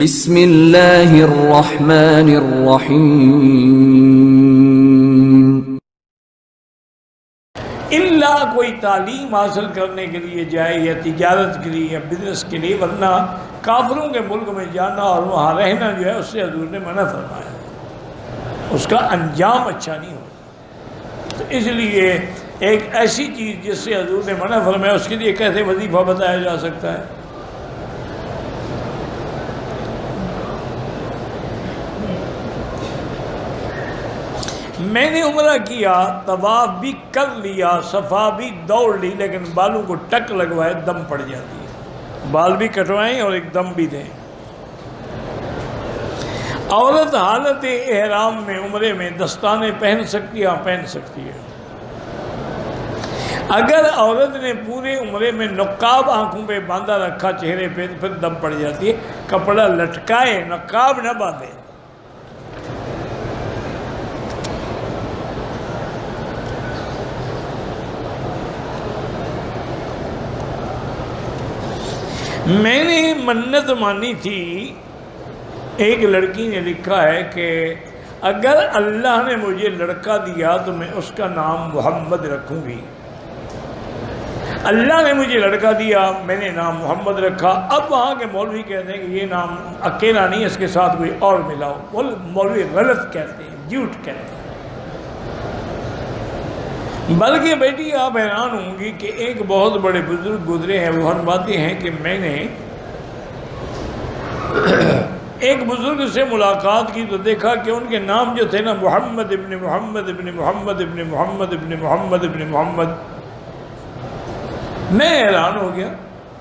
بسم اللہ الرحمن الرحیم۔ اللہ کوئی تعلیم حاصل کرنے کے لیے جائے یا تجارت کے لیے یا بزنس کے لیے، ورنہ کافروں کے ملک میں جانا اور وہاں رہنا جو ہے اس سے حضور نے منع فرمایا، اس کا انجام اچھا نہیں ہوتا۔ تو اس لیے ایک ایسی چیز جس سے حضور نے منع فرمایا اس کے لیے کیسے وظیفہ بتایا جا سکتا ہے؟ میں نے عمرہ کیا، طواف بھی کر لیا، صفا بھی دوڑ لی، لیکن بالوں کو ٹک لگوائے دم پڑ جاتی ہے۔ بال بھی کٹوائیں اور ایک دم بھی دیں۔ عورت حالت احرام میں عمرے میں دستانے پہن سکتی ہے؟ ہاں پہن سکتی ہے۔ اگر عورت نے پورے عمرے میں نقاب آنکھوں پہ باندھا رکھا چہرے پہ تو پھر دم پڑ جاتی ہے۔ کپڑا لٹکائے، نقاب نہ باندھے۔ میں نے منت مانی تھی، ایک لڑکی نے لکھا ہے کہ اگر اللہ نے مجھے لڑکا دیا تو میں اس کا نام محمد رکھوں گی۔ اللہ نے مجھے لڑکا دیا، میں نے نام محمد رکھا۔ اب وہاں کے مولوی کہتے ہیں کہ یہ نام اکیلا نہیں، اس کے ساتھ کوئی اور ملاؤ۔ مولوی غلط کہتے ہیں، جھوٹ کہتے ہیں۔ بلکہ بیٹی آپ حیران ہوں گی کہ ایک بہت بڑے بزرگ گزرے ہیں، وہ فرماتے ہیں کہ میں نے ایک بزرگ سے ملاقات کی تو دیکھا کہ ان کے نام جو تھے نا، محمد ابن محمد ابن محمد ابن محمد ابن محمد ابن محمد۔ میں حیران ہو گیا،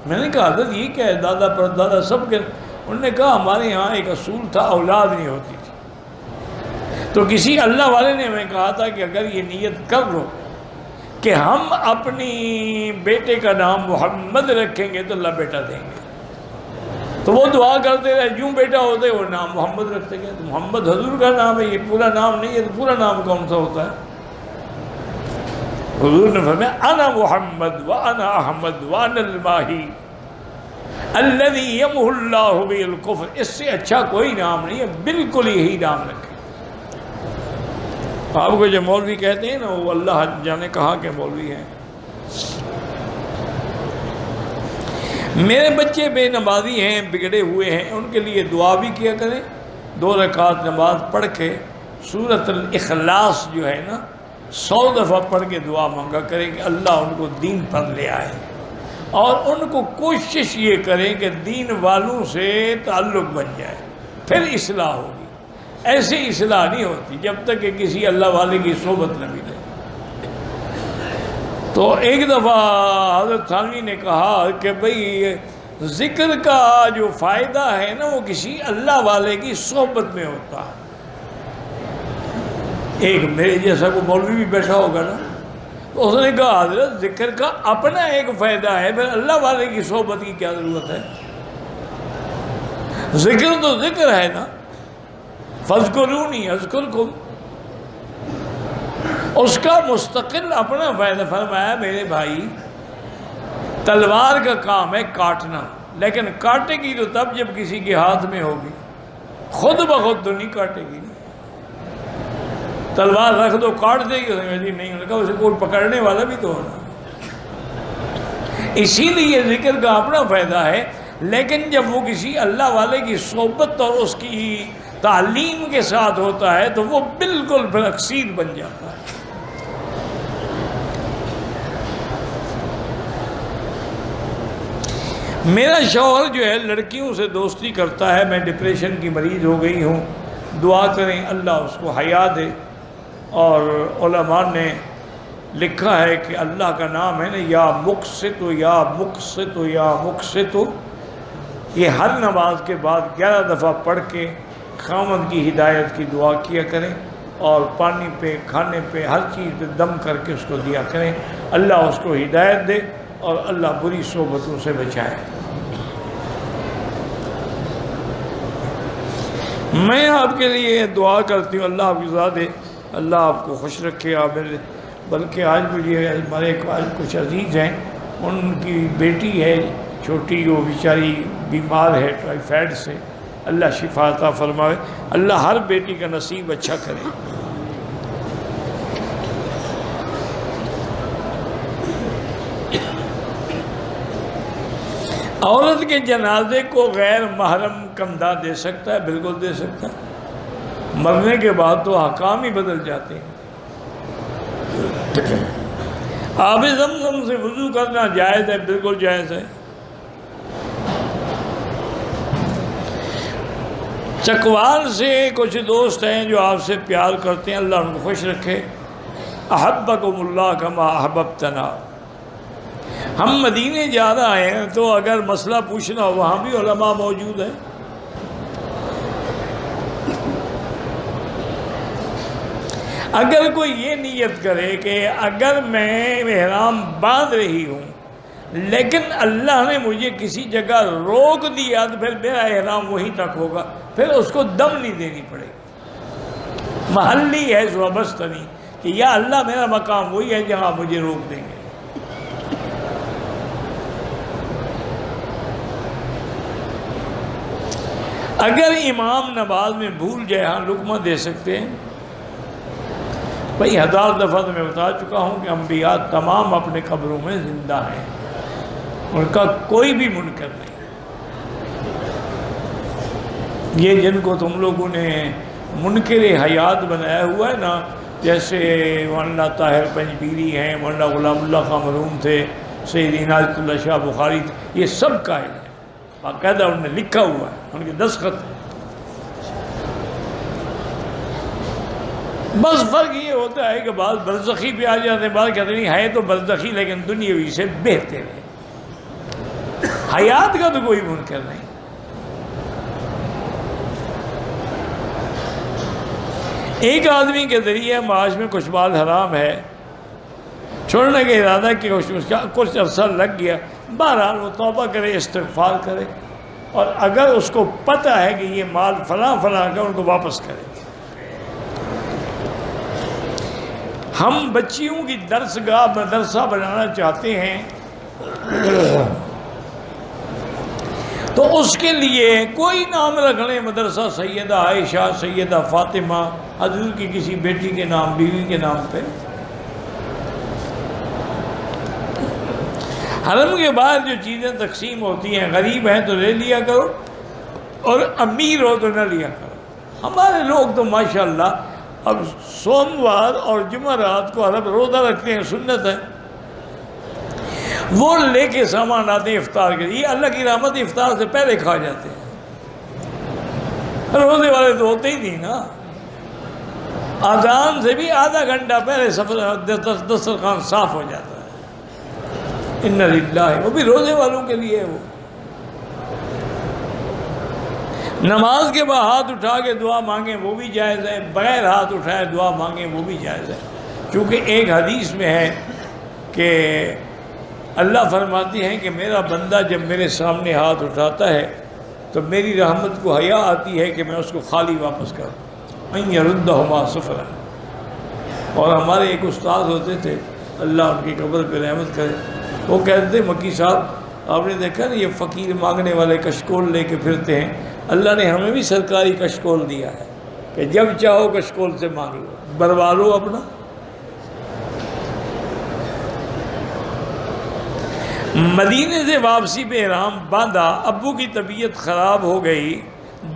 میں نے کہا حضرت یہ کیا ہے، دادا پر دادا سب کے؟ انہوں نے کہا ہمارے یہاں ایک اصول تھا، اولاد نہیں ہوتی تھی، تو کسی اللہ والے نے ہمیں کہا تھا کہ اگر یہ نیت کر لو کہ ہم اپنی بیٹے کا نام محمد رکھیں گے تو اللہ بیٹا دیں گے۔ تو وہ دعا کرتے رہے، جوں بیٹا ہوتے وہ نام محمد رکھتے گئے۔ تو محمد حضور کا نام ہے، یہ پورا نام نہیں ہے، تو پورا نام کون سا ہوتا ہے؟ حضور نے فرمایا انا محمد وانا احمد وانا الماہی الذی یمحو اللہ بہ الکفر۔ اس سے اچھا کوئی نام نہیں ہے، بالکل یہی نام رکھے۔ آپ کو جو مولوی کہتے ہیں نا، وہ اللہ جانے کہاں کے مولوی ہیں۔ میرے بچے بے نمازی ہیں، بگڑے ہوئے ہیں، ان کے لیے دعا بھی کیا کریں۔ 2 رکعت نماز پڑھ کے سورۃ الاخلاص جو ہے نا 100 دفعہ پڑھ کے دعا مانگا کریں کہ اللہ ان کو دین پر لے آئے، اور ان کو کوشش یہ کریں کہ دین والوں سے تعلق بن جائے، پھر اصلاح ہوگی۔ ایسی اصلاح نہیں ہوتی جب تک کہ کسی اللہ والے کی صحبت نہ ملے۔ تو ایک دفعہ حضرت تھانوی نے کہا کہ بھئی ذکر کا جو فائدہ ہے نا وہ کسی اللہ والے کی صحبت میں ہوتا ہے۔ ایک میرے جیسا کوئی مولوی بھی بیٹھا ہوگا نا، تو اس نے کہا حضرت ذکر کا اپنا ایک فائدہ ہے، پھر اللہ والے کی صحبت کی کیا ضرورت ہے؟ ذکر تو ذکر ہے نا، فاذکرونی اذکرکم، اس کا مستقل اپنا فائدہ۔ فرمایا میرے بھائی تلوار کا کام ہے کاٹنا، لیکن کاٹے گی تو تب جب کسی کے ہاتھ میں ہوگی، خود بخود تو نہیں کاٹے گی۔ تلوار رکھ دو کاٹ دے گی، نہیں، انہوں نے کہا اسے کوئی پکڑنے والا بھی تو ہونا۔ اسی لیے ذکر کا اپنا فائدہ ہے، لیکن جب وہ کسی اللہ والے کی صحبت اور اس کی تعلیم کے ساتھ ہوتا ہے تو وہ بالکل پھر اکسیر بن جاتا ہے۔ میرا شوہر جو ہے لڑکیوں سے دوستی کرتا ہے، میں ڈپریشن کی مریض ہو گئی ہوں، دعا کریں اللہ اس کو حیا دے۔ اور علماء نے لکھا ہے کہ اللہ کا نام ہے نا، یا مقسط یا مقسط یا مقسط، یہ ہر نماز کے بعد 11 دفعہ پڑھ کے خاوند کی ہدایت کی دعا کیا کریں، اور پانی پہ، کھانے پہ، ہر چیز پہ دم کر کے اس کو دیا کریں، اللہ اس کو ہدایت دے اور اللہ بری صحبتوں سے بچائے۔ میں آپ کے لیے دعا کرتی ہوں، اللہ آپ کی ذات دے، اللہ آپ کو خوش رکھے۔ آپ بلکہ آج مجھے ہمارے کچھ عزیز ہیں، ان کی بیٹی ہے چھوٹی، وہ بیچاری بیمار ہے ٹائیفائڈ سے، اللہ شفا عطا فرمائے، اللہ ہر بیٹی کا نصیب اچھا کرے۔ عورت کے جنازے کو غیر محرم کندھا دے سکتا ہے؟ بالکل دے سکتا ہے، مرنے کے بعد تو احکام ہی بدل جاتے ہیں۔ آب زمزم سے وضو کرنا جائز ہے؟ بالکل جائز ہے۔ چکوال سے کچھ دوست ہیں جو آپ سے پیار کرتے ہیں، اللہ ان کو خوش رکھے۔ احبکم اللہ کما احببتنا۔ ہم مدینے جا رہے ہیں تو اگر مسئلہ پوچھنا ہو وہاں بھی علماء موجود ہیں۔ اگر کوئی یہ نیت کرے کہ اگر میں احرام باندھ رہی ہوں لیکن اللہ نے مجھے کسی جگہ روک دیا تو پھر میرا احرام وہیں تک ہوگا، پھر اس کو دم نہیں دینی پڑے گی، محلی ہے وابستنی، کہ یا اللہ میرا مقام وہی ہے جہاں مجھے روک دیں گے۔ اگر امام نماز میں بھول جائے، ہاں لقمہ دے سکتے ہیں۔ بھئی 1000 دفعہ تو میں بتا چکا ہوں کہ انبیاء تمام اپنے قبروں میں زندہ ہیں، ان کا کوئی بھی منکر نہیں۔ یہ جن کو تم لوگوں نے منکر حیات بنایا ہوا ہے نا، جیسے مولانا طاہر پنجبیری ہیں، مولانا غلام اللہ خان مرحوم تھے، سید عنایت اللہ شاہ بخاری تھے، یہ سب قائل ہیں، باقاعدہ انہوں نے لکھا ہوا ہے، ان کے دستخط ہیں۔ بس فرق یہ ہوتا ہے کہ بعض برزخی پہ آ جاتے ہیں، بعض کہتے ہیں ہے تو برزخی لیکن دنیاوی سے بہتر ہے۔ حیات کا تو کوئی منکر نہیں۔ ایک آدمی کے ذریعے معاش میں کچھ مال حرام ہے، چھوڑنے کا ارادہ کہ کچھ عرصہ لگ گیا، بہرحال وہ توبہ کرے، استغفار کرے، اور اگر اس کو پتہ ہے کہ یہ مال فلاں فلاں کا، ان کو واپس کرے۔ ہم بچیوں کی درسگاہ مدرسہ بنانا چاہتے ہیں تو اس کے لیے کوئی نام رکھ لیں، مدرسہ سیدہ عائشہ، سیدہ فاطمہ، حضور کی کسی بیٹی کے نام، بیوی کے نام پہ۔ حرم کے بعد جو چیزیں تقسیم ہوتی ہیں، غریب ہیں تو لے لیا کرو اور امیر ہو تو نہ لیا کرو۔ ہمارے لوگ تو ماشاءاللہ اب سوموار اور جمعرات کو عرب روزہ رکھتے ہیں، سنت ہے، وہ لے کے سامان آتے ہیں افطار کے لیے، اللہ کی رحمت افطار سے پہلے کھا جاتے ہیں۔ روزے والے تو ہوتے ہی نہیں نا، اذان سے بھی آدھا گھنٹہ پہلے دسترخوان صاف ہو جاتا ہے۔ اِنَّ لِلَّهِ، وہ بھی روزے والوں کے لیے۔ وہ نماز کے بعد ہاتھ اٹھا کے دعا مانگیں وہ بھی جائز ہے، بغیر ہاتھ اٹھائے دعا مانگیں وہ بھی جائز ہے، کیونکہ ایک حدیث میں ہے کہ اللہ فرماتی ہیں کہ میرا بندہ جب میرے سامنے ہاتھ اٹھاتا ہے تو میری رحمت کو حیا آتی ہے کہ میں اس کو خالی واپس کروں، اَن يَرُدَّهُمَا صِفْرًا۔ اور ہمارے ایک استاد ہوتے تھے، اللہ ان کی قبر پہ رحمت کرے، وہ کہتے تھے مکی صاحب آپ نے دیکھا نا یہ فقیر مانگنے والے کشکول لے کے پھرتے ہیں، اللہ نے ہمیں بھی سرکاری کشکول دیا ہے کہ جب چاہو کشکول سے مانگ لو، بھروا لو اپنا۔ مدینے سے واپسی پہ احرام باندھا، ابو کی طبیعت خراب ہو گئی،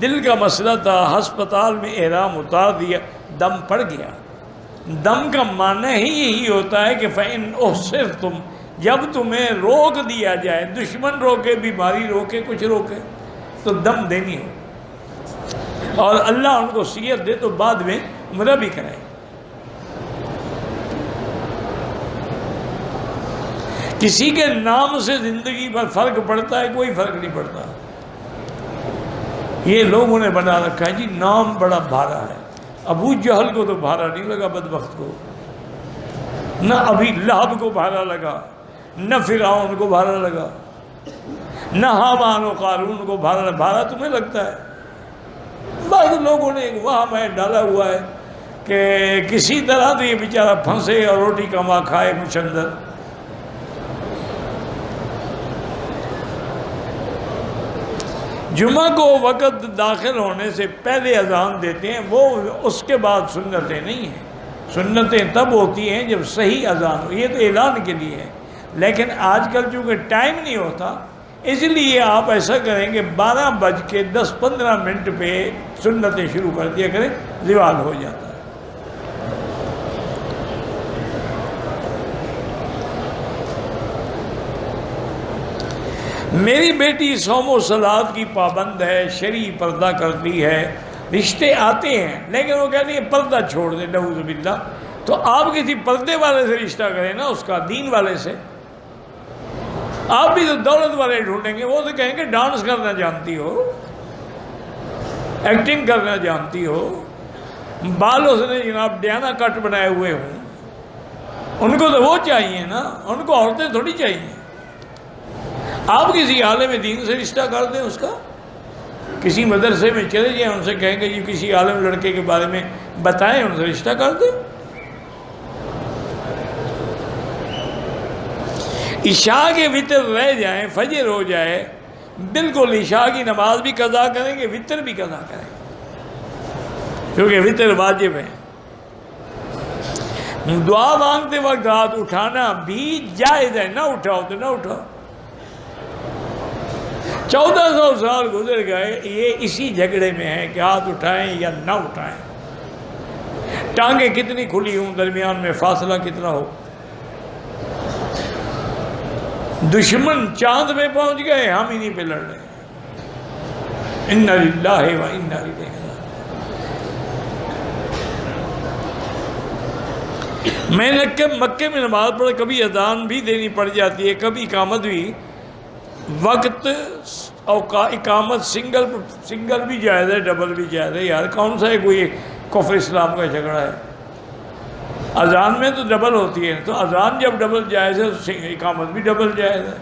دل کا مسئلہ تھا، ہسپتال میں احرام اتار دیا، دم پڑ گیا۔ دم کا معنی ہی یہی ہوتا ہے کہ فَإِنْ أُحْصِرْتُمْ، جب تمہیں روک دیا جائے، دشمن روکے، بیماری روکے، کچھ روکے تو دم دینی ہو، اور اللہ ان کو صحت دے تو بعد میں عمرہ بھی کرائے۔ کسی کے نام سے زندگی پر فرق پڑتا ہے؟ کوئی فرق نہیں پڑتا۔ یہ لوگوں نے بنا رکھا ہے جی نام بڑا بھارا ہے۔ ابو جہل کو تو بھارا نہیں لگا، بدبخت کو، نہ ابھی لہب کو بھارا لگا، نہ فرعون کو بھارا لگا، نہ حامان و قارون کو بھارا لگا۔ بھارا تمہیں لگتا ہے؟ بعض لوگوں نے ایک وہم ہے ڈالا ہوا ہے کہ کسی طرح تو یہ بیچارہ پھنسے اور روٹی کما کھائے کچھ اندر۔ جمعہ کو وقت داخل ہونے سے پہلے اذان دیتے ہیں، وہ اس کے بعد سنتیں نہیں ہیں. سنتیں تب ہوتی ہیں جب صحیح اذان ہو، یہ تو اعلان کے لیے ہے. لیکن آج کل چونکہ ٹائم نہیں ہوتا، اس لیے آپ ایسا کریں کہ 12:10-15 پہ سنتیں شروع کر دیا کریں، زوال ہو جاتا ہے. میری بیٹی صوم و صلات کی پابند ہے، شرعی پردہ کرتی ہے، رشتے آتے ہیں لیکن وہ کہتی ہے پردہ چھوڑ دے، نعوذ باللہ. تو آپ کسی پردے والے سے رشتہ کریں نا، اس کا دین والے سے. آپ بھی تو دولت والے ڈھونڈیں گے، وہ تو کہیں گے ڈانس کرنا جانتی ہو، ایکٹنگ کرنا جانتی ہو، بال اس نے جناب ڈیانا کٹ بنائے ہوئے ہوں. ان کو تو وہ چاہیے نا، ان کو عورتیں تھوڑی چاہیے. آپ کسی عالم دین سے رشتہ کر دیں، اس کا کسی مدرسے میں چلے جائیں، ان سے کہیں کہ جی کسی عالم لڑکے کے بارے میں بتائیں، ان سے رشتہ کر دیں. عشاء کے وتر رہ جائیں، فجر ہو جائے، بالکل عشاء کی نماز بھی قضا کریں گے، وتر بھی قضا کریں گے، کیونکہ وتر واجب ہے. دعا مانگتے وقت ہاتھ اٹھانا بھی جائز ہے، نہ اٹھاؤ تو نہ اٹھاؤ. 1400 سال گزر گئے، یہ اسی جھگڑے میں ہے کہ ہاتھ اٹھائیں یا نہ اٹھائیں. ٹانگیں کتنی کھلی ہوں، درمیان میں فاصلہ کتنا ہو. دشمن چاند میں پہنچ گئے، ہم ہی نہیں پہ لڑ رہے. انا للہ و انا الیہ راجعون. میں نے مکے میں نماز پڑھ، کبھی اذان بھی دینی پڑ جاتی ہے، کبھی اقامت بھی. وقت اقامت سنگل بھی جائز ہے، ڈبل بھی جائز ہے. یار کون سا ہے کوئی کفر اسلام کا جھگڑا ہے؟ اذان میں تو ڈبل ہوتی ہے، تو اذان جب ڈبل جائز ہے تو اقامت بھی ڈبل جائز ہے.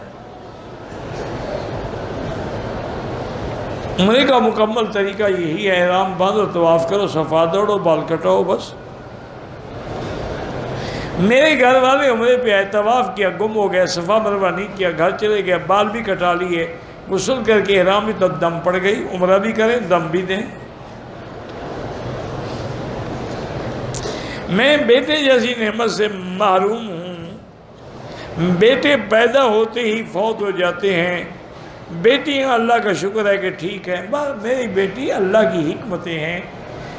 عمرے کا مکمل طریقہ یہی ہے، احرام باندھو، طواف کرو، صفا دوڑو، بال کٹاؤ، بس. میرے گھر والے عمرے پہ آئے، طواف کیا، گم ہو گیا، صفا مروہ نہیں کیا، گھر چلے گئے، بال بھی کٹا لیے، غسل کر کے احرام بھی، تو دم پڑ گئی. عمرہ بھی کریں، دم بھی دیں. میں بیٹے جیسی نعمت سے محروم ہوں. بیٹے پیدا ہوتے ہی فوت ہو جاتے ہیں. بیٹیاں اللہ کا شکر ہے کہ ٹھیک ہے. میری بیٹی اللہ کی حکمتیں ہیں.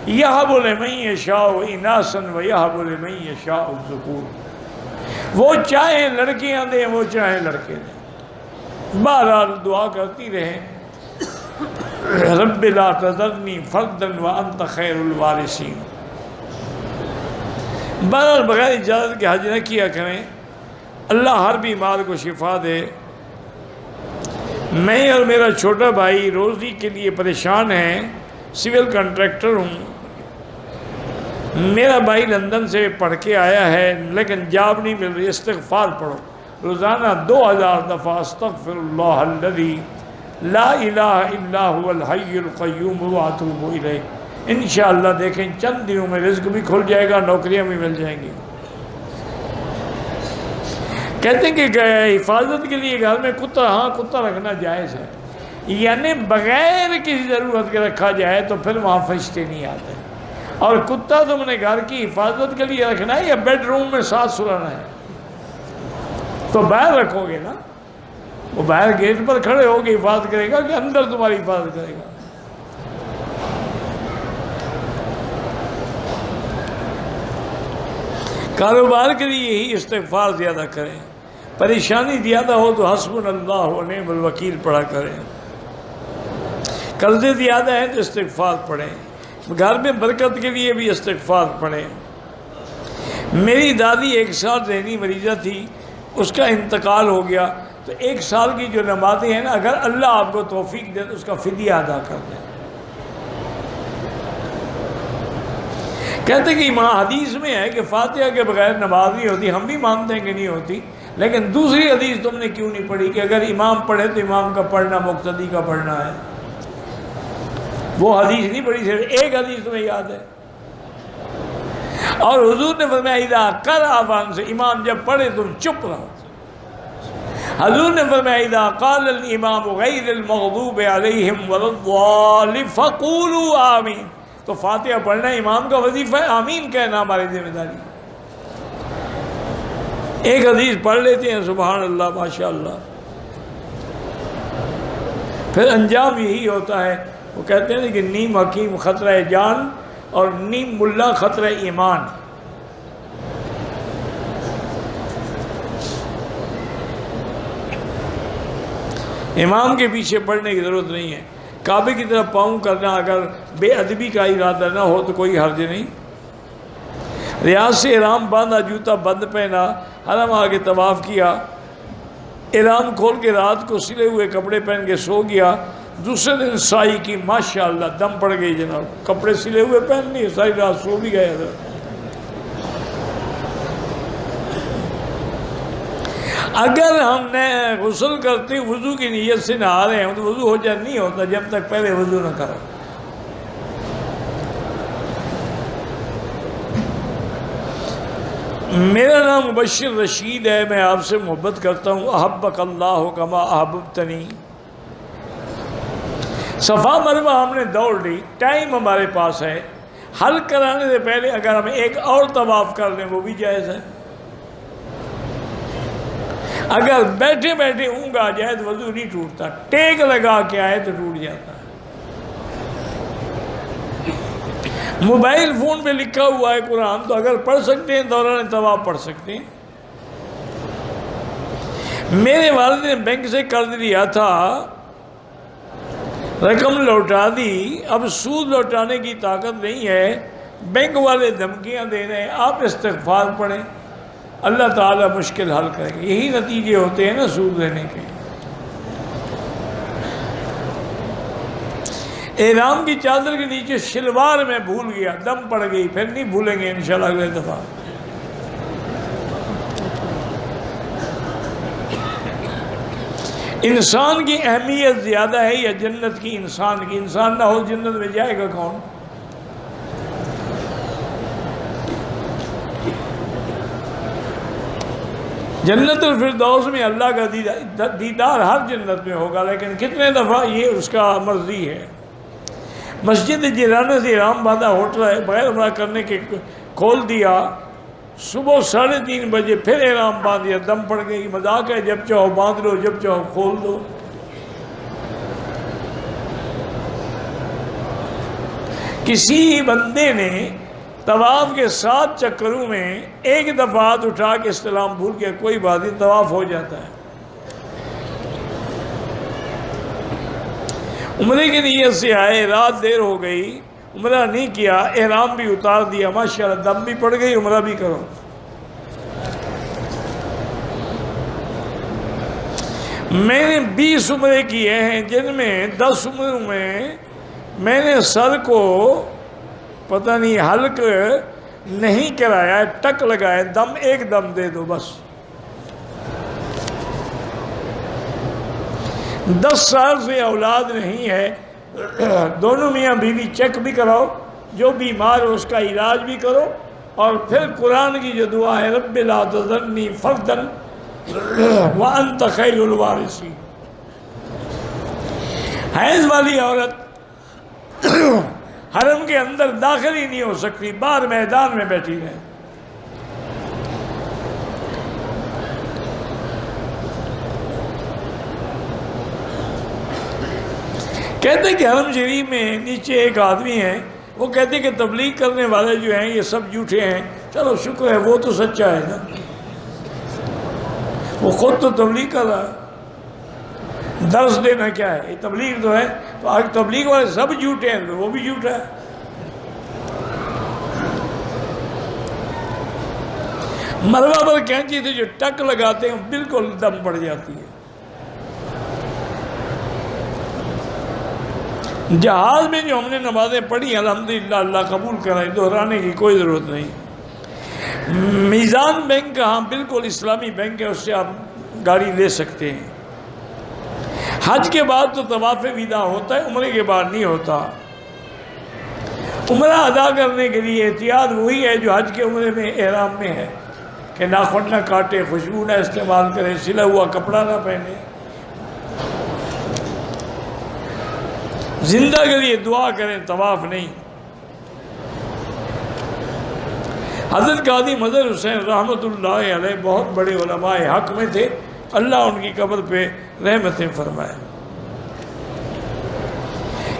یَهَبُ لِمَن یَشَاءُ إِنَاثًا وَيَهَبُ لِمَن یَشَاءُ الذُّکُورَ. وہ چاہیں لڑکیاں دیں، وہ چاہیں لڑکے دیں. بہرحال دعا کرتی رہیں، رب لا تذرنی فردا وانت خیر الوارثین. بہرحال بغیر اجازت کے حج نہ کیا کریں. اللہ ہر بیمار کو شفا دے. میں اور میرا چھوٹا بھائی روزی کے لیے پریشان ہیں. سول کنٹریکٹر ہوں. میرا بھائی لندن سے پڑھ کے آیا ہے لیکن جاب نہیں مل رہی. استغفار پڑھو روزانہ 2000 دفعہ، استغفر اللہ الذی لا الہ الا هو الحی القیوم واتوب الیہ. انشاءاللہ دیکھیں چند دنوں میں رزق بھی کھل جائے گا، نوکریاں بھی مل جائیں گی. کہتے ہیں کہ حفاظت کے لیے گھر میں کتا، ہاں کتا رکھنا جائز ہے، یعنی بغیر کسی ضرورت کے رکھا جائے تو پھر وہاں فرشتے نہیں آتے. اور کتا تم نے گھر کی حفاظت کے لیے رکھنا ہے یا بیڈ روم میں ساتھ سلانا ہے؟ تو باہر رکھو گے نا. وہ باہر گیٹ پر کھڑے ہو کے حفاظت کرے گا کہ اندر تمہاری حفاظت کرے گا؟ کاروبار کے لیے یہی استغفار زیادہ کریں. پریشانی زیادہ ہو تو حسبنا اللہ و نعم الوکیل پڑھا کریں. قرضے زیادہ ہیں تو استغفار پڑھیں. گھر میں برکت کے لیے بھی استغفار پڑھیں. میری دادی 1 سال ذہنی مریضہ تھی، اس کا انتقال ہو گیا. تو 1 سال کی جو نمازیں ہیں نا، اگر اللہ آپ کو توفیق دے تو اس کا فدیہ ادا کر دیں. کہتے کہ ماں حدیث میں ہے کہ فاتحہ کے بغیر نماز نہیں ہوتی. ہم بھی مانتے ہیں کہ نہیں ہوتی، لیکن دوسری حدیث تم نے کیوں نہیں پڑھی کہ اگر امام پڑھے تو امام کا پڑھنا مقتدی کا پڑھنا ہے؟ وہ حدیث نہیں پڑھی، صرف ایک حدیث تمہیں یاد ہے. اور حضور نے فرمایا اذا قرأ فانصتوا، امام جب پڑھے تم چپ رہو. حضور نے فرمایا اذا قال الامام غیر المغضوب علیہم ولا الضالین فقولوا آمین، تو فاتحہ پڑھنا امام کا وظیفہ ہے، آمین کہنا ہماری ذمہ داری۔ ایک حدیث پڑھ لیتے ہیں، سبحان اللہ ماشاء اللہ، پھر انجام یہی ہوتا ہے۔ وہ کہتے ہیں کہ نیم حکیم خطرہ جان اور نیم ملا خطرہ ایمان۔ امام کے پیچھے پڑھنے کی ضرورت نہیں ہے۔ کعبے کی طرف پاؤں کرنا اگر بے ادبی کا ارادہ نہ ہو تو کوئی حرج نہیں۔ ریاض سے احرام باندھا، جوتا بند پہنا، حرم آگے طواف کیا، احرام کھول کے رات کو سلے ہوئے کپڑے پہن کے سو گیا، دوسرے دن سائی کی، ماشاءاللہ دم پڑ گئی جناب، کپڑے سلے ہوئے پہن لیے، ساری رات سو بھی گئے حضرت۔ اگر ہم نے غسل کرتے وضو کی نیت سے نہا رہے ہیں تو وضو ہو جائے، نہیں ہوتا جب تک پہلے وضو نہ کرو۔ میرا نام مبشر رشید ہے، میں آپ سے محبت کرتا ہوں، احبک اللہ کما احببتنی۔ صفا مروہ ہم نے دوڑ لی، ٹائم ہمارے پاس ہے، حل کرانے سے پہلے اگر ہم ایک اور طواف کر لیں وہ بھی جائز ہے۔ اگر بیٹھے بیٹھے اونگ آ جائے تو وضو نہیں ٹوٹتا، ٹیک لگا کے آئے تو ٹوٹ جاتا ہے۔ موبائل فون پہ لکھا ہوا ہے قرآن، تو اگر پڑھ سکتے ہیں دوران طواف پڑھ سکتے ہیں۔ میرے والد نے بینک سے قرض لیا تھا، رقم لوٹا دی، اب سود لوٹانے کی طاقت نہیں ہے، بینک والے دھمکیاں دے رہے ہیں، آپ استغفار پڑھیں، اللہ تعالیٰ مشکل حل کرے گا۔ یہی نتیجے ہوتے ہیں نا سود لینے کے۔ احرام کی چادر کے نیچے شلوار میں بھول گیا، دم پڑ گئی، پھر نہیں بھولیں گے انشاءاللہ اگلے دفعہ۔ انسان کی اہمیت زیادہ ہے یا جنت کی انسان کی؟ انسان نہ ہو جنت میں جائے گا کون؟ جنت الفردوس میں اللہ کا دیدار ہر جنت میں ہوگا، لیکن کتنے دفعہ یہ اس کا مرضی ہے۔ مسجد جیرانہ سے احرام باندھا، ہوٹل ہے، بغیر عمرہ کرنے کے کھول دیا، صبح 3:30 بجے پھر احرام باندھ دیا، دم پڑ گئی، مذاق ہے، جب چاہو باندھ لو، جب چاہو کھول دو۔ کسی بندے نے طواف کے 7 چکروں میں ایک دفعہ ہاتھ اٹھا کے استلام بھول گیا، کوئی بات نہیں، طواف ہو جاتا ہے۔ عمرے کی نیت سے آئے، رات دیر ہو گئی، عمرہ نہیں کیا، احرام بھی اتار دیا، ماشاءاللہ دم بھی پڑ گئی، عمرہ بھی کرو۔ میں نے 20 عمرے کیے ہیں، جن میں 10 عمروں میں نے سر کو پتہ نہیں حلق نہیں کرایا، ٹک لگایا، دم ایک دم دے دو بس۔ 10 سال سے اولاد نہیں ہے، دونوں میاں بیوی چیک بھی کراؤ، جو بیمار ہو اس کا علاج بھی کرو، اور پھر قرآن کی جو دعا ہے رب لا تذرنی فردا وانت خیر الوارثین۔ حیض والی عورت حرم کے اندر داخل ہی نہیں ہو سکتی، باہر میدان میں بیٹھی رہے۔ کہتے کہ حرم شریف میں نیچے ایک آدمی ہے، وہ کہتے کہ تبلیغ کرنے والے جو ہیں یہ سب جھوٹے ہیں۔ چلو شکر ہے، وہ تو سچا ہے نا، وہ خود تو تبلیغ کر رہا ہے، درس دینا کیا ہے، یہ تبلیغ تو ہے۔ تو آج تبلیغ والے سب جھوٹے ہیں تو وہ بھی جھوٹا ہے۔ مروہ پر کینچی سے جو ٹک لگاتے ہیں بالکل دم پڑ جاتی ہے۔ جہاز میں جو ہم نے نمازیں پڑھی الحمدللہ اللہ قبول کرائے، دہرانے کی کوئی ضرورت نہیں۔ میزان بینک ہاں بالکل اسلامی بینک ہے، اس سے آپ گاڑی لے سکتے ہیں۔ حج کے بعد تو طواف وداع ہوتا ہے، عمرے کے بعد نہیں ہوتا۔ عمرہ ادا کرنے کے لیے احتیاط وہی ہے جو حج کے عمرے میں احرام میں ہے۔ کہ ناخن نہ کاٹے، خوشبو نہ استعمال کرے، سلا ہوا کپڑا نہ پہنے، زندہ کے لیے دعا کریں، طواف نہیں۔ حضرت قاضی مظہر حسین رحمۃ اللہ علیہ بہت بڑے علماء حق میں تھے، اللہ ان کی قبر پہ رحمتیں فرمائے۔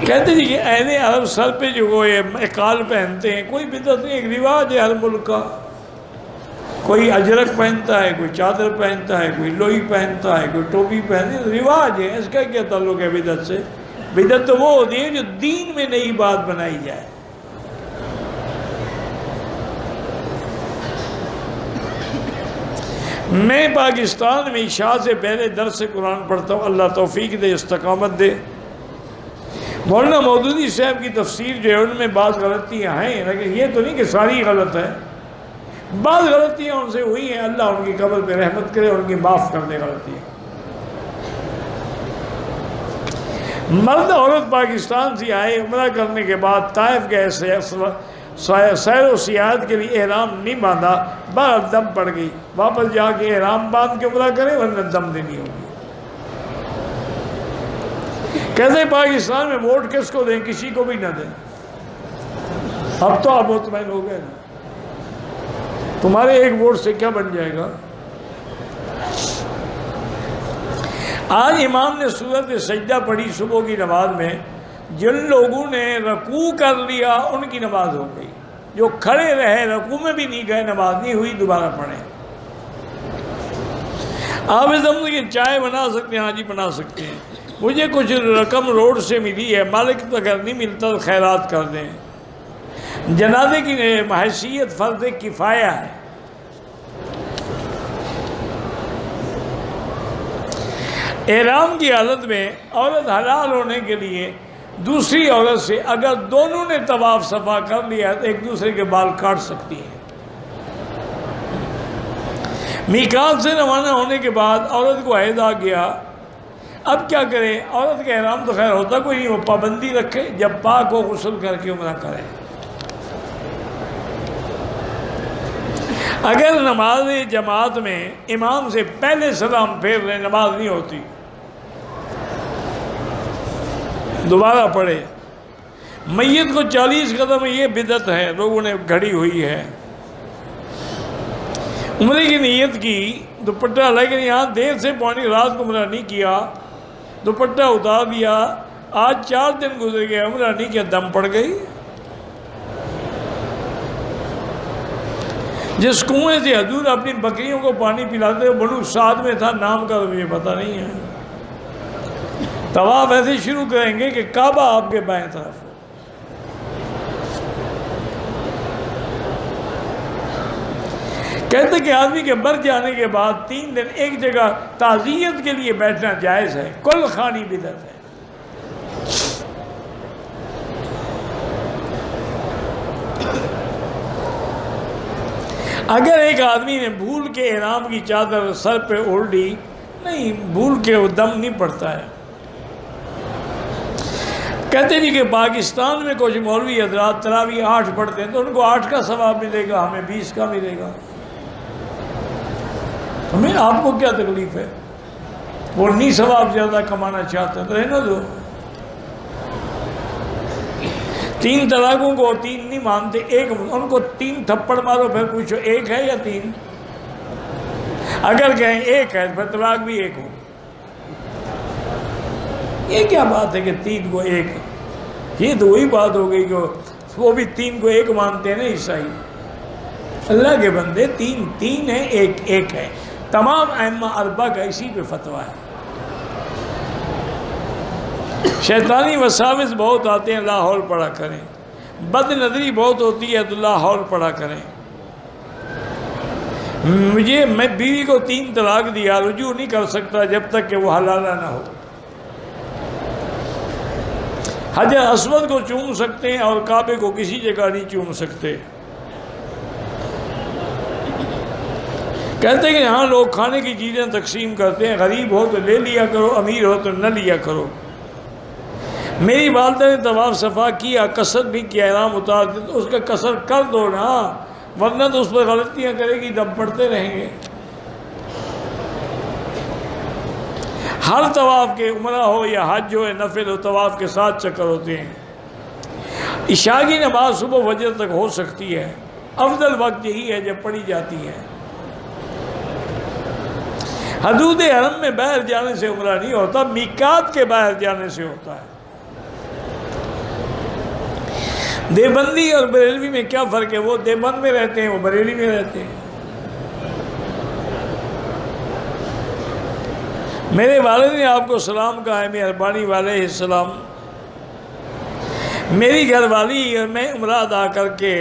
کہتے جی کہ اہل عرب سر پہ جو وہ اقال پہنتے ہیں، کوئی بدعت نہیں، ایک رواج ہے ہر ملک کا۔ کوئی اجرک پہنتا ہے، کوئی چادر پہنتا ہے، کوئی لوئی پہنتا ہے، کوئی ٹوپی پہنتا ہے، رواج ہے، اس کا کیا تعلق ہے بدعت سے؟ بدعت تو وہ ہوتی ہے جو دین میں نئی بات بنائی جائے۔ میں پاکستان میں عشاء سے پہلے درس قرآن پڑھتا ہوں، اللہ توفیق دے، استقامت دے۔ مولانا مودودی صاحب کی تفسیر جو ہے ان میں بعض غلطیاں ہیں، لیکن یہ تو نہیں کہ ساری غلط ہے، بعض غلطیاں ان سے ہوئی ہیں، اللہ ان کی قبر پہ رحمت کرے اور ان کی معاف کر دے غلطیاں۔ مرد عورت پاکستان سے آئے، عمرہ کرنے کے بعد طائف گئے، سیر و سیاحت کے لیے احرام نہیں باندھا، باہر دم پڑ گئی، واپس جا کے احرام باندھ کے عمرہ کرے ورنہ دم دینی ہوگی۔ کہتے ہیں پاکستان میں ووٹ کس کو دیں؟ کسی کو بھی نہ دیں۔ اب تو آپ مطمئن ہو گئے نا، تمہارے ایک ووٹ سے کیا بن جائے گا؟ آج امام نے سورۃ سجدہ پڑھی صبح کی نماز میں، جن لوگوں نے رکوع کر لیا ان کی نماز ہو گئی، جو کھڑے رہے رکوع میں بھی نہیں گئے نماز نہیں ہوئی، دوبارہ پڑھیں۔ آپ زمین چائے بنا سکتے ہیں؟ ہاں جی بنا سکتے ہیں۔ مجھے کچھ رقم روڈ سے ملی ہے، مالک تو اگر نہیں ملتا تو خیرات کر دیں۔ جنازے کی حیثیت فرض کفایہ ہے۔ احرام کی حالت میں عورت حلال ہونے کے لیے دوسری عورت سے اگر دونوں نے طواف صفا کر لیا تو ایک دوسرے کے بال کاٹ سکتی ہے۔ میقات سے روانہ ہونے کے بعد عورت کو حیض آ گیا، اب کیا کرے؟ عورت کا احرام تو خیر ہوتا کوئی نہیں، وہ پابندی رکھے، جب پاک ہو غسل کر کے عمرہ کرے۔ اگر نماز جماعت میں امام سے پہلے سلام پھیر لے نماز نہیں ہوتی، دوبارہ پڑھے۔ میت کو 40 قدم، یہ بدعت ہے، لوگوں نے گھڑی ہوئی ہے۔ عمرے کی نیت کی، دوپٹہ، لیکن یہاں دیر سے پانی رات کو عمرہ نہیں کیا، دوپٹہ اتار دیا، آج 4 دن گزر گئے، عمرہ نہیں کیا، دم پڑ گئی۔ جس کنویں سے حضور اپنی بکریوں کو پانی پلاتے ہیں بنو سعد میں تھا، نام کا تو مجھے پتہ نہیں ہے۔ طواف ایسے شروع کریں گے کہ کعبہ آپ کے بائیں طرف ہو۔ کہتے کہ آدمی کے مر جانے کے بعد 3 دن ایک جگہ تعزیت کے لیے بیٹھنا جائز ہے، کل خوانی بدعت ہے۔ اگر ایک آدمی نے بھول کے احرام کی چادر سر پہ اوڑھ لی، نہیں، بھول کے وہ دم نہیں پڑتا ہے۔ کہتے ہیں کہ پاکستان میں کچھ مولوی حضرات تراویح 8 پڑھتے ہیں تو ان کو 8 کا ثواب ملے گا، ہمیں 20 کا ملے گا۔ ہمیں آپ کو کیا تکلیف ہے؟ وہ نہیں ثواب زیادہ کمانا چاہتے ہیں تو رہنا دو۔ 3 طلاقوں کو 3 نہیں مانتے، ایک ان کو 3 تھپڑ مارو، پھر پوچھو 1 ہے یا 3؟ اگر کہیں 1 ہے پھر طلاق بھی 1 ہو۔ یہ کیا بات ہے کہ 3 کو 1؟ یہ تو وہی بات ہو گئی کہ وہ بھی 3 کو 1 مانتے ہیں نا عیسائی۔ اللہ کے بندے 3 ہے، 1 ہے۔ تمام ائمہ 4 کا اسی پہ فتویٰ ہے۔ شیطانی وساوس بہت آتے ہیں، لا حول پڑھا کریں۔ بد نظری بہت ہوتی ہے تو لا حول پڑھا کریں۔ میں بیوی کو 3 طلاق دیا، رجوع نہیں کر سکتا جب تک کہ وہ حلالہ نہ ہو۔ حجر اسود کو چوم سکتے ہیں اور کعبے کو کسی جگہ نہیں چوم سکتے۔ کہتے ہیں کہ یہاں لوگ کھانے کی چیزیں تقسیم کرتے ہیں، غریب ہو تو لے لیا کرو، امیر ہو تو نہ لیا کرو۔ میری والدہ نے طواف صفا کیا، قصر بھی کیا، احرام اتار دیا تو اس کا قصر کر دو نا، ورنہ تو اس پر غلطیاں کرے گی، دم پڑتے رہیں گے۔ ہر طواف کے، عمرہ ہو یا حج ہو یا نفل ہو، طواف کے 7 چکر ہوتے ہیں۔ عشاء کی نماز صبح فجر تک ہو سکتی ہے، افضل وقت یہی ہے جب پڑھی جاتی ہے۔ حدود حرم میں باہر جانے سے عمرہ نہیں ہوتا، میقات کے باہر جانے سے ہوتا ہے۔ دیوبندی اور بریلوی میں کیا فرق ہے؟ وہ دیوبند میں رہتے ہیں، وہ بریلی میں رہتے ہیں۔ میرے والد نے آپ کو سلام کہا ہے، مہربانی والے السلام۔ میری گھر والی اور میں عمرہ ادا کر کے،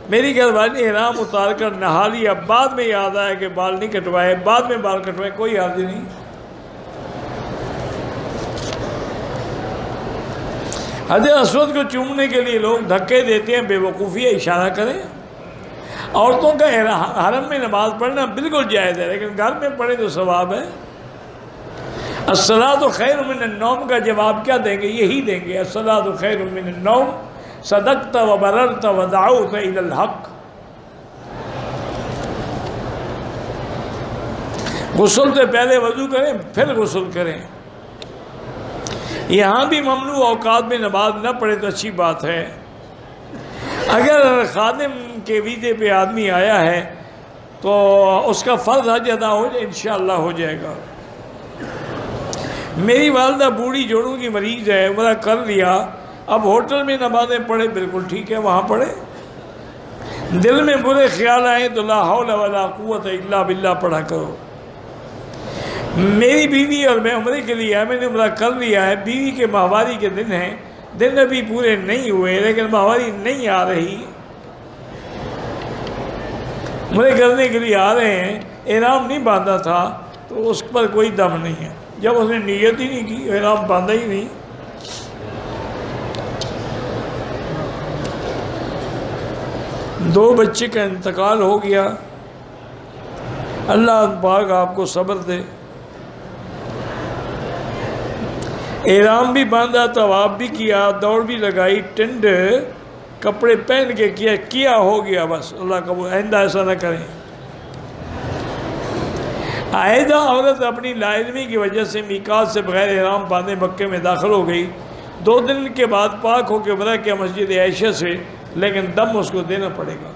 میری گھر والی احرام اتار کر نہا لیا، بعد میں یاد آیا کہ بال نہیں کٹوائے، بعد میں بال کٹوائے، کوئی حرج نہیں۔ حجر اسود کو چومنے کے لیے لوگ دھکے دیتے ہیں، بے وقوفی ہے، اشارہ کریں۔ عورتوں کا حرم میں نماز پڑھنا بالکل جائز ہے، لیکن گھر میں پڑھے تو ثواب ہے۔ الصلاۃ خیر من النوم کا جواب کیا دیں گے؟ یہی دیں گے، الصلاۃ خیر من النوم، صدقت وبررت ودعوت الی الحق۔ غسل سے پہلے وضو کریں، پھر غسل کریں۔ یہاں بھی ممنوع اوقات میں نماز نہ پڑھے تو اچھی بات ہے۔ اگر خادم کے ویزے پہ آدمی آیا ہے تو اس کا فرض حج ادا ہو جائے، انشاءاللہ ہو جائے گا۔ میری والدہ بوڑھی جوڑوں کی مریض ہے، عمرہ کر لیا، اب ہوٹل میں نمازیں پڑھے، بالکل ٹھیک ہے، وہاں پڑھے۔ دل میں برے خیال آئیں تو لا حول ولا قوت الا باللہ پڑھا کرو۔ میری بیوی اور میں عمرے کے لیے آئے، میں نے عمرہ کر لیا ہے، بیوی کے ماہواری کے دن ہیں، دن ابھی پورے نہیں ہوئے لیکن ماہواری نہیں آ رہی، عمرے کرنے کے لیے آ رہے ہیں، احرام نہیں باندھا تھا تو اس پر کوئی دم نہیں ہے۔ جب اس نے نیت ہی نہیں کی، احرام باندھا ہی نہیں۔ دو بچے کا انتقال ہو گیا، اللہ پاک آپ کو صبر دے۔ احرام بھی باندھا، طواف بھی کیا، دوڑ بھی لگائی، ٹنڈ کپڑے پہن کے کیا ہو گیا، بس اللہ قبول، آئندہ ایسا نہ کریں۔ عائدہ عورت اپنی لا علمی کی وجہ سے میقات سے بغیر احرام باندھے مکے میں داخل ہو گئی، 2 دن کے بعد پاک ہو کے عمرہ کیا مسجد عائشہ سے، لیکن دم اس کو دینا پڑے گا۔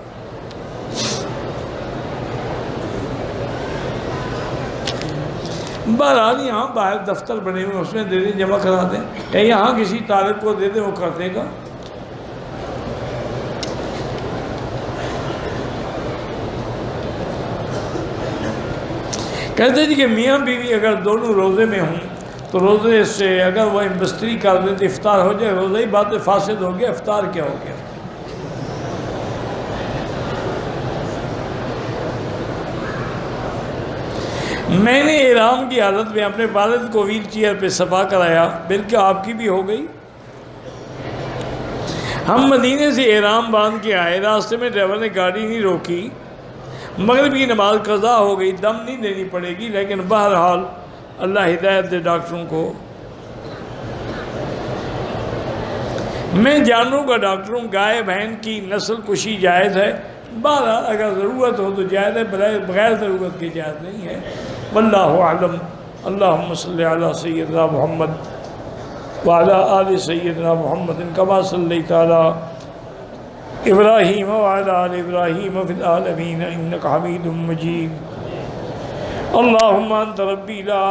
بہرحال یہاں باہر دفتر بنے ہوئے، اس میں دے دیں، جمع کرا دیں، یا یہاں کسی طالب کو دے دیں، وہ کر دے گا۔ کہتے جی کہ میاں بیوی اگر دونوں روزے میں ہوں تو روزے سے اگر وہ بستری کر دیں تو افطار ہو جائے، روزہ ہی بات فاسد ہو گیا، افطار کیا ہو گیا؟ میں نے احرام کی حالت میں اپنے والد کو ویل چیئر پہ صفا کرایا، بلکہ آپ کی بھی ہو گئی۔ ہم مدینے سے احرام باندھ کے آئے، راستے میں ڈرائیور نے گاڑی نہیں روکی، مغرب کی نماز قضا ہو گئی، دم نہیں دینی پڑے گی، لیکن بہرحال اللہ ہدایت دے ڈاکٹروں کو۔ میں جانوروں کا ڈاکٹر ہوں، گائے بہن کی نسل کشی جائز ہے، بہرحال اگر ضرورت ہو تو جائز ہے، بغیر ضرورت کے جائز نہیں ہے، واللہ اعلم۔ اللہم صلی علی سیدنا محمد وعلی آل سیدنا محمد کما صلیت علی ابراہیم وعلی آل ابراہیم فی العالمین انک حمید مجید۔ اللہم انت ربی لا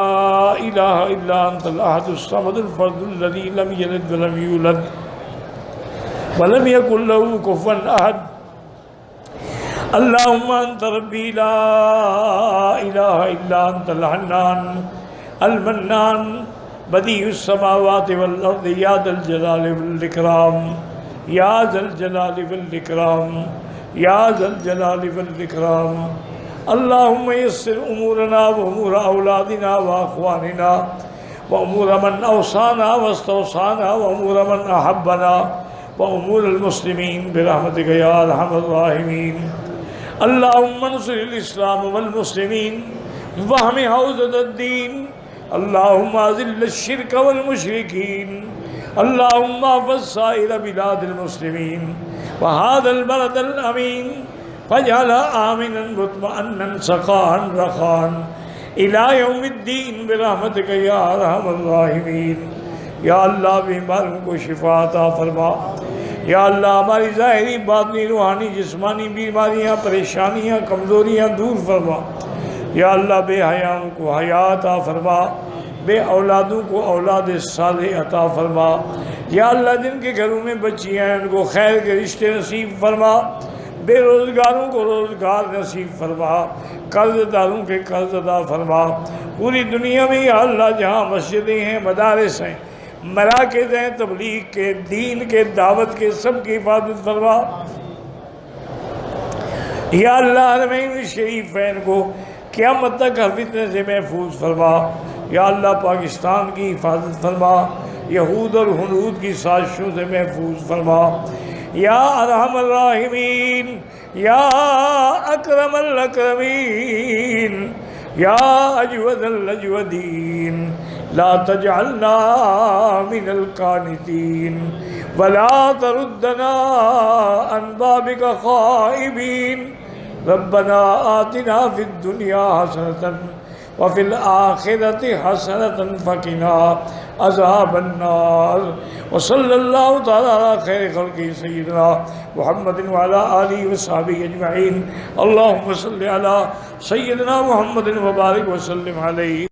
الہ الا انت الاحد الصمد الفرد الذی لم یلد ولم یولد ولم یکن له کفوا احد۔ اللہم انت ربی لا الہ الا انت الحنان المنان بدیع السماوات والارض یا ذا الجلال والاکرام، یا ذا الجلال والاکرام، یا ذا الجلال والاکرام۔ اللہم یسر امورنا و امور اولادنا و اخواننا و امور من اوصانا و استوصانا و امور من احبنا و امور المسلمین برحمتک یا ارحم الراحمین۔ اللہم انصر الاسلام والمسلمین واحم حوزة الدین۔ اللہم اذل الشرک والمشرکین۔ اللہم احفظ سائر بلاد المسلمین وهذا البلد الامین فاجعلها آمنا مطمئنا سخاء رخاء إلى يوم الدين برحمتك یا ارحم الراحمین۔ یا اللہ بیماروں کو شفا عطا فرما، یا اللہ ہماری ظاہری باطنی روحانی جسمانی بیماریاں پریشانیاں کمزوریاں دور فرما، یا اللہ بے حیاؤں کو حیا عطا فرما، بے اولادوں کو اولاد صالح عطا فرما، یا اللہ جن کے گھروں میں بچیاں ہیں ان کو خیر کے رشتے نصیب فرما، بے روزگاروں کو روزگار نصیب فرما، قرض داروں کے قرض ادا فرما۔ پوری دنیا میں یا اللہ جہاں مسجدیں ہیں مدارس ہیں مراکز ہیں تبلیغ کے دین کے دعوت کے سب کی حفاظت فرما، یا اللہ حرمین شریفین کو قیامت تک ہر فتنے سے محفوظ فرما، یا اللہ پاکستان کی حفاظت فرما، یہود اور ہنود کی سازشوں سے محفوظ فرما، یا ارحم الراحمین، یا اکرم الاکرمین، یا اجود الاجودین، لا تجعلنا من القانتین ولا تردنا عن بابک خائبین، ربنا آتنا فی الدنیا حسنة وفي الآخرة حسنة فقنا عذاب النار، وصلی اللہ تعالی علی خیر خلقہ سیدنا محمد وعلی آلہ وصحبہ اجمعین۔ اللہم صلی علی سیدنا محمد وبارک وسلم علیہ۔